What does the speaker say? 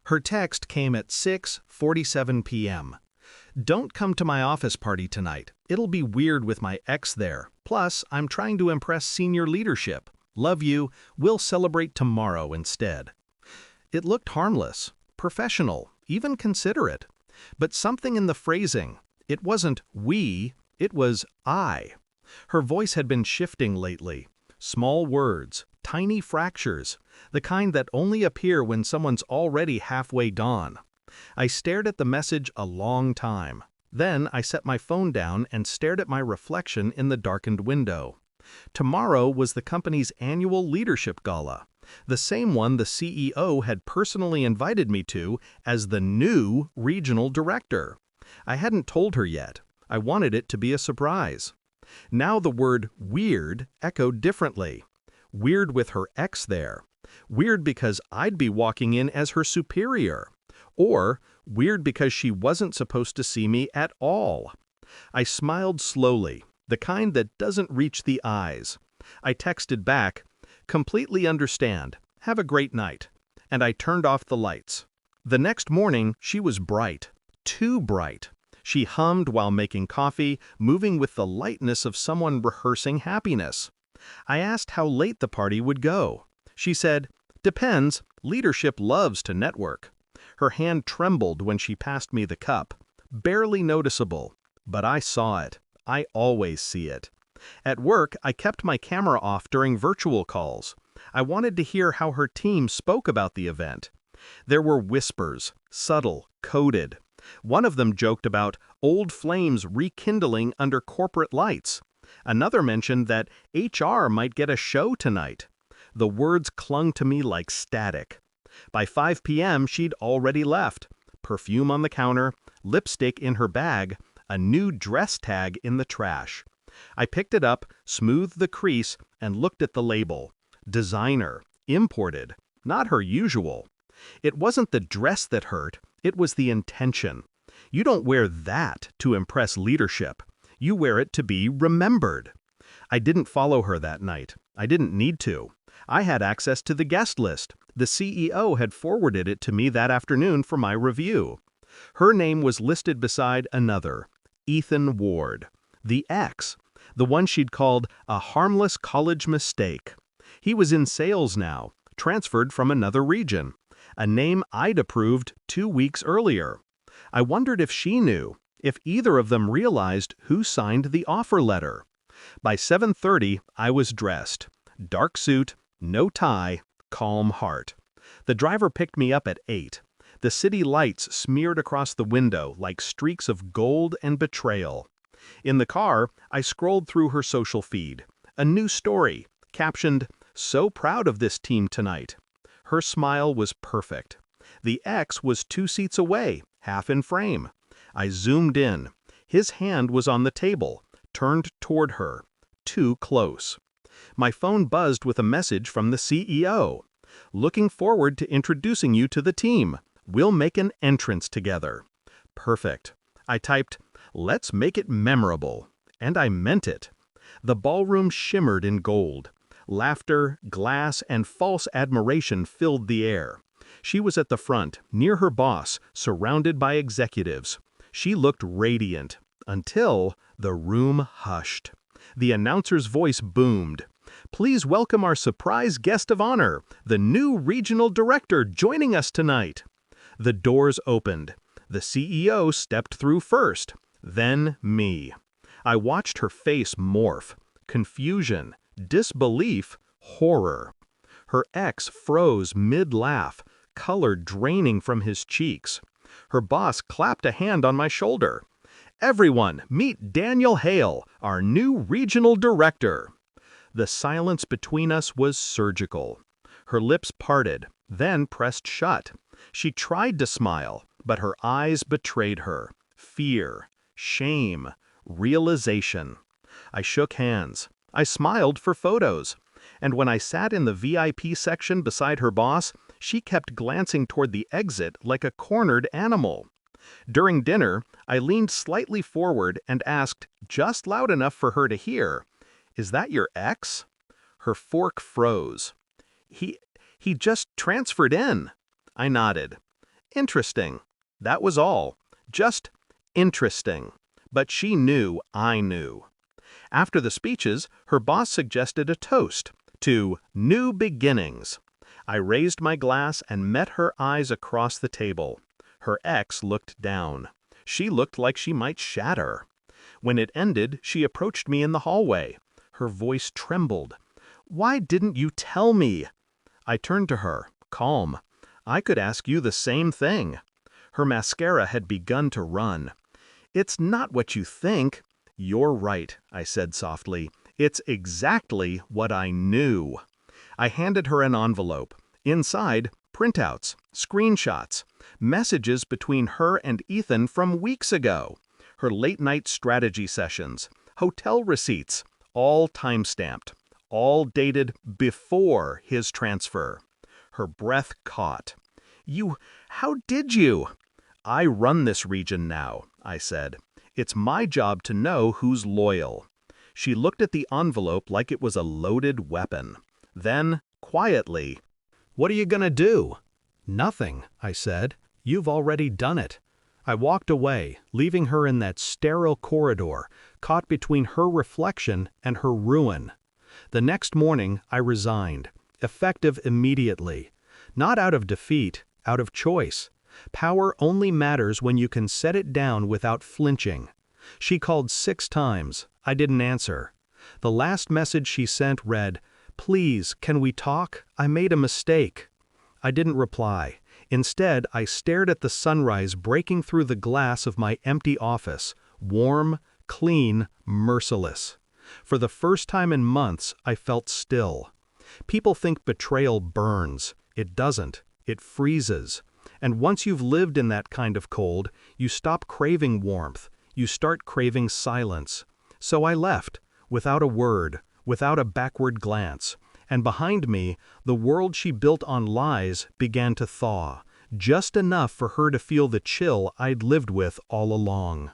Her text came at 6:47 p.m. Don't come to my office party tonight. It'll be weird with my ex there. Plus, I'm trying to impress senior leadership. Love you. We'll celebrate tomorrow instead. It looked harmless, professional, even considerate. But something in the phrasing, it wasn't we, it was I. Her voice had been shifting lately. Small words, tiny fractures, the kind that only appear when someone's already halfway gone. I stared at the message a long time. Then I set my phone down and stared at my reflection in the darkened window. Tomorrow was the company's annual leadership gala, the same one the CEO had personally invited me to as the new regional director. I hadn't told her yet. I wanted it to be a surprise. Now the word weird echoed differently. Weird with her ex there. Weird because I'd be walking in as her superior. Or weird because she wasn't supposed to see me at all. I smiled slowly, the kind that doesn't reach the eyes. I texted back, "Completely understand. Have a great night." And I turned off the lights. The next morning, she was bright. Too bright. She hummed while making coffee, moving with the lightness of someone rehearsing happiness. I asked how late the party would go. She said, "Depends. Leadership loves to network." Her hand trembled when she passed me the cup. Barely noticeable, but I saw it. I always see it. At work, I kept my camera off during virtual calls. I wanted to hear how her team spoke about the event. There were whispers, subtle, coded. One of them joked about old flames rekindling under corporate lights. Another mentioned that HR might get a show tonight. The words clung to me like static. By 5 p.m., she'd already left. Perfume on the counter, lipstick in her bag, a new dress tag in the trash. I picked it up, smoothed the crease, and looked at the label. Designer, imported, not her usual. It wasn't the dress that hurt, it was the intention. You don't wear that to impress leadership. You wear it to be remembered. I didn't follow her that night. I didn't need to. I had access to the guest list. The CEO had forwarded it to me that afternoon for my review. Her name was listed beside another, Ethan Ward, the ex, the one she'd called a harmless college mistake. He was in sales now, transferred from another region, a name I'd approved 2 weeks earlier. I wondered if she knew, if either of them realized who signed the offer letter. By 7:30, I was dressed. Dark suit, no tie, calm heart. The driver picked me up at 8. The city lights smeared across the window like streaks of gold and betrayal. In the car, I scrolled through her social feed. A new story, captioned, "So proud of this team tonight." Her smile was perfect. The ex was 2 seats away, half in frame. I zoomed in. His hand was on the table, turned toward her. Too close. My phone buzzed with a message from the CEO. "Looking forward to introducing you to the team. We'll make an entrance together." Perfect. I typed, "Let's make it memorable." And I meant it. The ballroom shimmered in gold. Laughter, glass, and false admiration filled the air. She was at the front, near her boss, surrounded by executives. She looked radiant, until the room hushed. The announcer's voice boomed. "Please welcome our surprise guest of honor, the new regional director joining us tonight." The doors opened. The CEO stepped through first, then me. I watched her face morph. Confusion, disbelief, horror. Her ex froze mid-laugh, color draining from his cheeks. Her boss clapped a hand on my shoulder. "Everyone, meet Daniel Hale, our new regional director." The silence between us was surgical. Her lips parted, then pressed shut. She tried to smile, but her eyes betrayed her. Fear, shame, realization. I shook hands. I smiled for photos. And when I sat in the VIP section beside her boss, she kept glancing toward the exit like a cornered animal. During dinner, I leaned slightly forward and asked, just loud enough for her to hear, "Is that your ex?" Her fork froze. He just transferred in." I nodded. Interesting. That was all. Just interesting. But she knew I knew. After the speeches, her boss suggested a toast to new beginnings. I raised my glass and met her eyes across the table. Her ex looked down. She looked like she might shatter. When it ended, she approached me in the hallway. Her voice trembled. "Why didn't you tell me?" I turned to her, calm. I could ask you the same thing. Her mascara had begun to run. "It's not what you think." "You're right," I said softly. "It's exactly what I knew." I handed her an envelope. Inside, printouts, screenshots, messages between her and Ethan from weeks ago, her late-night strategy sessions, hotel receipts, all time-stamped, all dated before his transfer. Her breath caught. How did you?" "I run this region now," I said. "It's my job to know who's loyal." She looked at the envelope like it was a loaded weapon. Then, quietly, "What are you gonna do?" "Nothing," I said. "You've already done it." I walked away, leaving her in that sterile corridor, caught between her reflection and her ruin. The next morning, I resigned, effective immediately. Not out of defeat, out of choice. Power only matters when you can set it down without flinching. She called 6 times. I didn't answer. The last message she sent read, "Please, can we talk? I made a mistake." I didn't reply. Instead, I stared at the sunrise breaking through the glass of my empty office, warm, clean, merciless. For the first time in months, I felt still. People think betrayal burns. It doesn't. It freezes. And once you've lived in that kind of cold, you stop craving warmth. You start craving silence. So I left, without a word, without a backward glance. And behind me, the world she built on lies began to thaw, just enough for her to feel the chill I'd lived with all along.